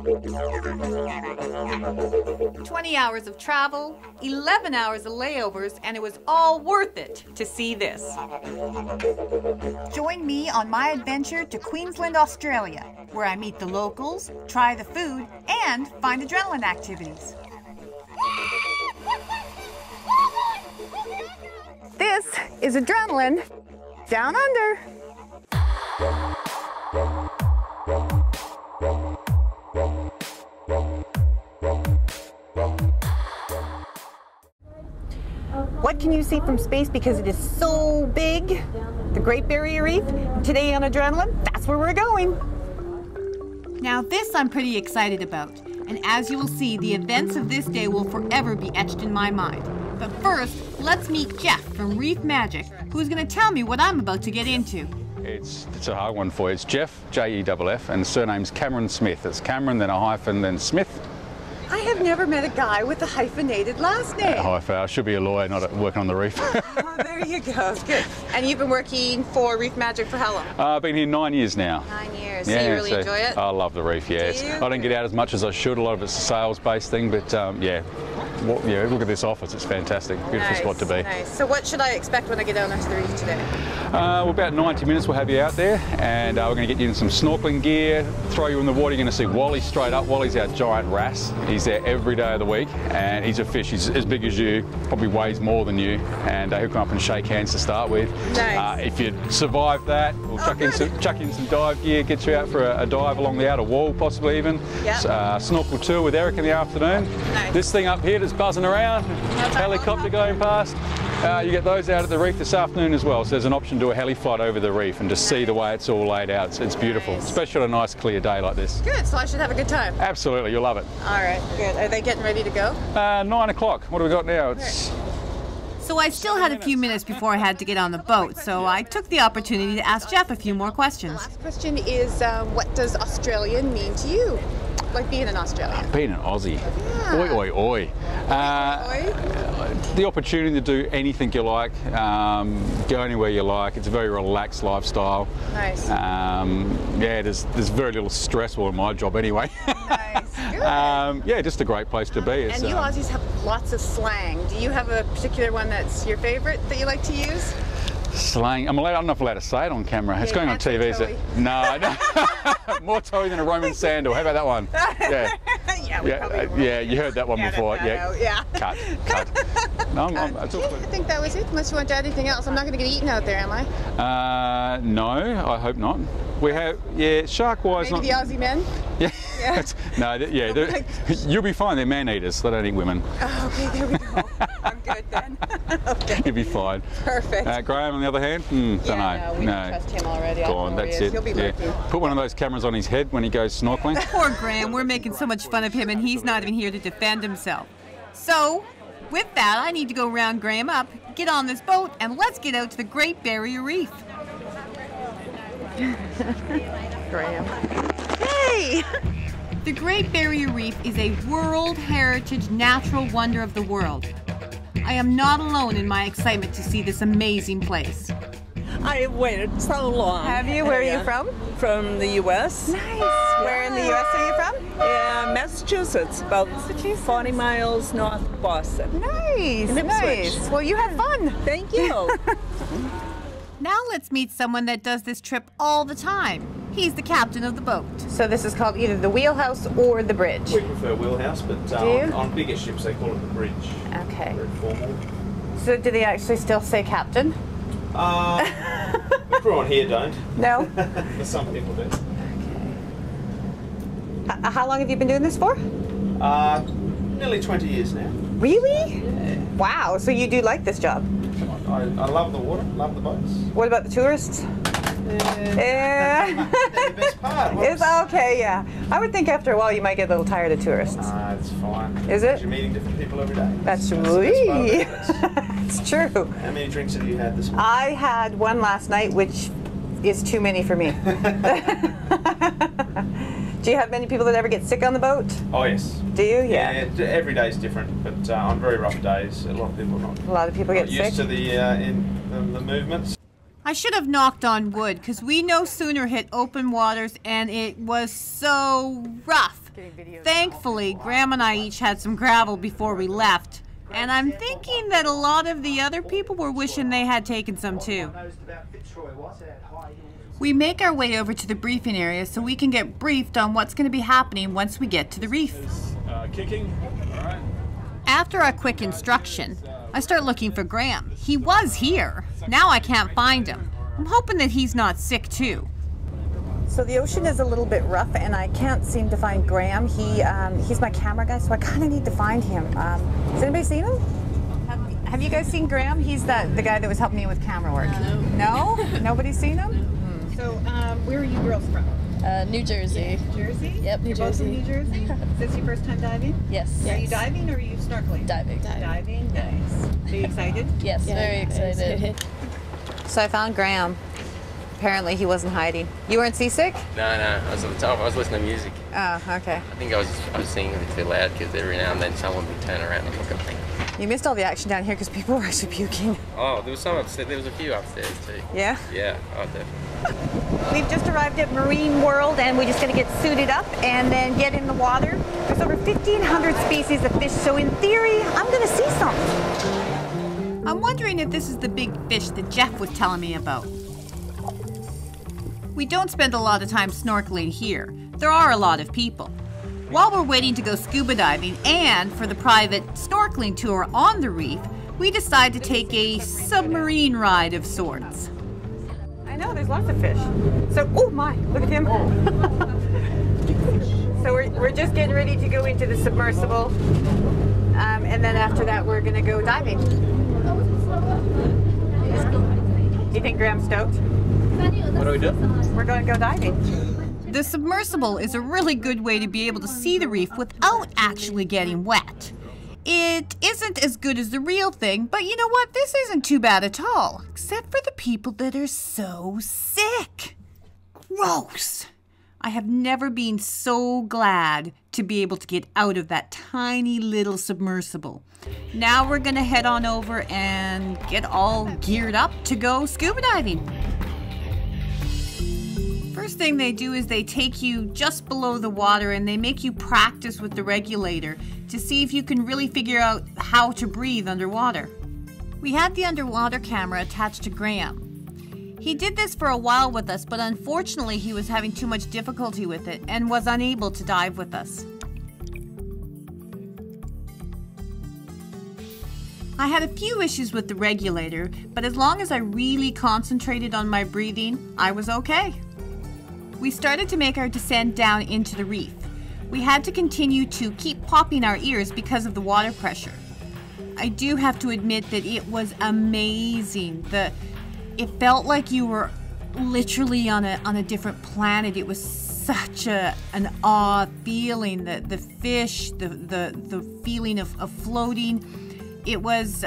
20 hours of travel, 11 hours of layovers, and it was all worth it to see this. Join me on my adventure to Queensland, Australia, where I meet the locals, try the food, and find adrenaline activities. This is adrenaline down under. What can you see from space because it is so big? The Great Barrier Reef. Today on Adrenaline, that's where we're going. Now this I'm pretty excited about. And as you will see, the events of this day will forever be etched in my mind. But first, let's meet Jeff from Reef Magic, who's going to tell me what I'm about to get into. It's a hard one for you. It's Jeff, J-E-F-F, and the surname's Cameron Smith. It's Cameron, then a hyphen, then Smith. I have never met a guy with a hyphenated last name. Hyphen. I should be a lawyer, not working on the reef. Oh, there you go. Good. And you've been working for Reef Magic for how long? I've been here 9 years now. 9 years. Yeah, so you really enjoy it? I love the reef, yeah. I don't get out as much as I should. A lot of it's a sales-based thing, but yeah. Well, yeah, look at this office. It's fantastic. Beautiful spot to be. Nice. So what should I expect when I get down onto the reef today? Well, about 90 minutes we'll have you out there, and we're going to get you in some snorkeling gear, throw you in the water. You're going to see Wally straight up. Wally's our giant wrasse. He's there every day of the week, and he's a fish. He's as big as you, probably weighs more than you, and he'll come up and shake hands to start with. Nice. If you survive that, we'll chuck in some dive gear, get you out for a dive along the outer wall, possibly even. Yep. Snorkel tour with Eric in the afternoon. Nice. This thing up here that's buzzing around, helicopter going past. You get those out at the reef this afternoon as well, so there's an option to do a heli flight over the reef and just see the way it's all laid out. It's beautiful, especially on a nice clear day like this. Good, so I should have a good time. Absolutely, you'll love it. All right, good. Are they getting ready to go? 9 o'clock. What have we got now? It's... So I still had a few minutes before I had to get on the boat, so I took the opportunity to ask Jeff a few more questions. The last question is, what does Australian mean to you? Like being an Australian? Being an Aussie. Yeah. Oi, oi, oi. The opportunity to do anything you like, go anywhere you like. It's a very relaxed lifestyle. Nice. Yeah, there's very little stress in my job anyway. Nice. Good. Yeah, just a great place to be. It's, and you Aussies have lots of slang. Do you have a particular one that's your favorite that you like to use? Slang. I'm not allowed to say it on camera. It's going on TV. Is it? No, no. More toey than a Roman sandal. How about that one? Yeah. Yeah, you heard that one before. Yeah. Cut. No, I think that was it. Unless you want to add anything else. I'm not going to get eaten out there, am I? No, I hope not. We have, shark-wise. Maybe the Aussie men? Yeah. No, you'll be fine. They're man-eaters. They don't eat women. Oh, okay, there we go. I'm good then. Okay. You'll be fine. Perfect. Graham, on the other hand, don't know. No, we trust him already. Go on, that's it. He'll be looking. Put one of those cameras on his head when he goes snorkeling. Poor Graham, we're making so much fun of him and he's not even here to defend himself. So, with that, I need to go round Graham up, get on this boat, and let's get out to the Great Barrier Reef. Graham. Hey! The Great Barrier Reef is a World Heritage Natural Wonder of the world. I am not alone in my excitement to see this amazing place. I waited so long. Have you? Where are you from? From the U.S. Nice. Where in the U.S. are you from? Yeah, Massachusetts, about 40 miles north of Boston. Nice, nice. Well, you have fun. Thank you. Now let's meet someone that does this trip all the time. He's the captain of the boat. So this is called either the wheelhouse or the bridge? We prefer wheelhouse, but on bigger ships they call it the bridge. Okay. Very formal. So do they actually still say captain? Everyone here don't. No? But some people do. Okay. How long have you been doing this for? Nearly 20 years now. Really? Yeah. Wow, so you do like this job? I love the water, love the boats. What about the tourists? Yeah. They're the best part. It's okay, yeah. I would think after a while you might get a little tired of tourists. It's fine. Is it? You're meeting different people every day. That's true. It's true. How many drinks have you had this morning? I had one last night, which is too many for me. Do you have many people that ever get sick on the boat? Oh, yes. Do you? Yeah. Every day is different, but on very rough days, a lot of people are not. A lot of people get sick? Used to the movements. I should have knocked on wood, because we no sooner hit open waters and it was so rough. Thankfully, Graham and I each had some gravel before we left, and I'm thinking that a lot of the other people were wishing they had taken some too. We make our way over to the briefing area so we can get briefed on what's going to be happening once we get to the reef. Kicking. All right. After a quick instruction, I start looking for Graham. He was here. Now I can't find him. I'm hoping that he's not sick too. So the ocean is a little bit rough and I can't seem to find Graham. He's my camera guy, so I kind of need to find him. Has anybody seen him? Have you guys seen Graham? He's the guy that was helping me with camera work. No? Nobody's seen him? So where are you girls from? New Jersey. Jersey? Yep, New You're Jersey. Both from New Jersey? Is this your first time diving? Yes. Are you diving or are you snorkeling? Diving. Diving, nice. Are you excited? Yes, very excited. So I found Graham. Apparently he wasn't hiding. You weren't seasick? No, I was on the top. I was listening to music. Oh, okay. I think I was singing a bit too loud because every now and then someone would turn around and look at me. You missed all the action down here because people were actually puking. Oh, there was some upstairs. There was a few upstairs too. Yeah? Yeah, oh, definitely. We've just arrived at Marine World and we're just going to get suited up and then get in the water. There's over 1,500 species of fish, so in theory, I'm going to see some. I'm wondering if this is the big fish that Jeff was telling me about. We don't spend a lot of time snorkeling here. There are a lot of people. While we're waiting to go scuba diving and for the private snorkeling tour on the reef, we decide to take a submarine ride of sorts. I know, there's lots of fish. So, oh my, look at him. So we're just getting ready to go into the submersible. And then after that, we're gonna go diving. Do you think Graham's stoked? What do we do? We're going to go diving. The submersible is a really good way to be able to see the reef without actually getting wet. It isn't as good as the real thing, but you know what? This isn't too bad at all, except for the people that are so sick. Gross. I have never been so glad to be able to get out of that tiny little submersible. Now we're going to head on over and get all geared up to go scuba diving. First thing they do is they take you just below the water and they make you practice with the regulator to see if you can really figure out how to breathe underwater. We had the underwater camera attached to Graham. He did this for a while with us, but unfortunately he was having too much difficulty with it and was unable to dive with us. I had a few issues with the regulator, but as long as I really concentrated on my breathing, I was okay. We started to make our descent down into the reef. We had to continue to keep popping our ears because of the water pressure. I do have to admit that it was amazing. It felt like you were literally on a different planet. It was such an awe feeling. The fish, the feeling of floating. It was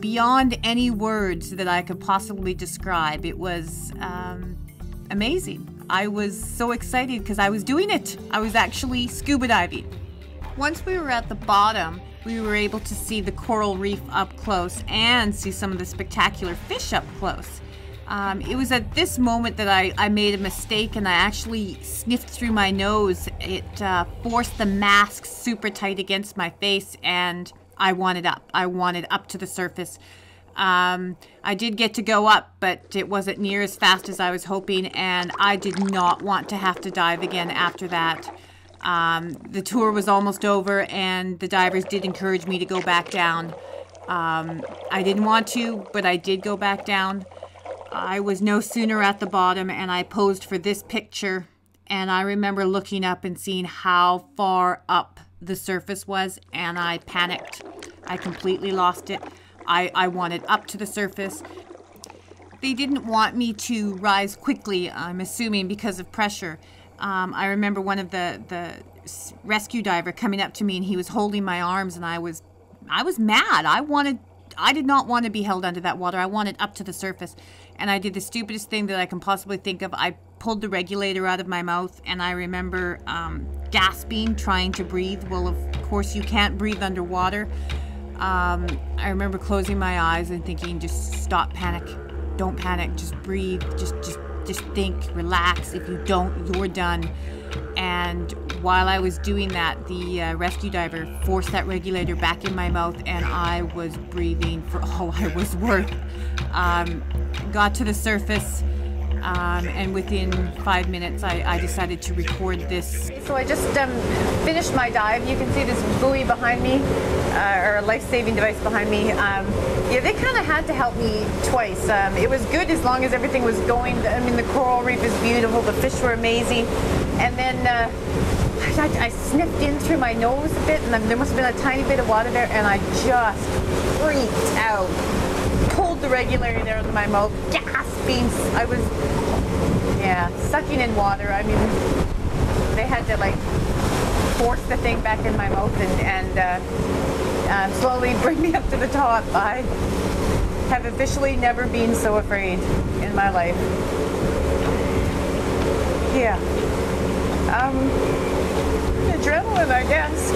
beyond any words that I could possibly describe. It was amazing. I was so excited because I was doing it. I was actually scuba diving. Once we were at the bottom, we were able to see the coral reef up close and see some of the spectacular fish up close. It was at this moment that I made a mistake and I actually sniffed through my nose. It forced the mask super tight against my face and I wanted up. I wanted up to the surface. I did get to go up, but it wasn't near as fast as I was hoping, and I did not want to have to dive again after that. The tour was almost over, and the divers did encourage me to go back down. I didn't want to, but I did go back down. I was no sooner at the bottom, and I posed for this picture, and I remember looking up and seeing how far up the surface was, and I panicked. I completely lost it. I wanted up to the surface. They didn't want me to rise quickly, I'm assuming because of pressure. I remember one of the rescue diver coming up to me and he was holding my arms and I was mad. I did not want to be held under that water. I wanted up to the surface. And I did the stupidest thing that I can possibly think of. I pulled the regulator out of my mouth and I remember gasping, trying to breathe. Well, of course you can't breathe underwater. I remember closing my eyes and thinking, just stop, panic. Don't panic, just breathe, just think, relax. If you don't, you're done. And while I was doing that, the rescue diver forced that regulator back in my mouth, and I was breathing for all I was worth. Got to the surface, and within 5 minutes I decided to record this. So I just finished my dive. You can see this buoy behind me, or a life-saving device behind me. Yeah, they kind of had to help me twice. It was good as long as everything was going. I mean, the coral reef is beautiful, the fish were amazing. And then I sniffed in through my nose a bit, and there must have been a tiny bit of water there, and I just freaked out. Pulled the regulator out of my mouth, gasping. I was, sucking in water. I mean, they had to like force the thing back in my mouth and slowly bring me up to the top. I have officially never been so afraid in my life. Yeah. Adrenaline, I guess.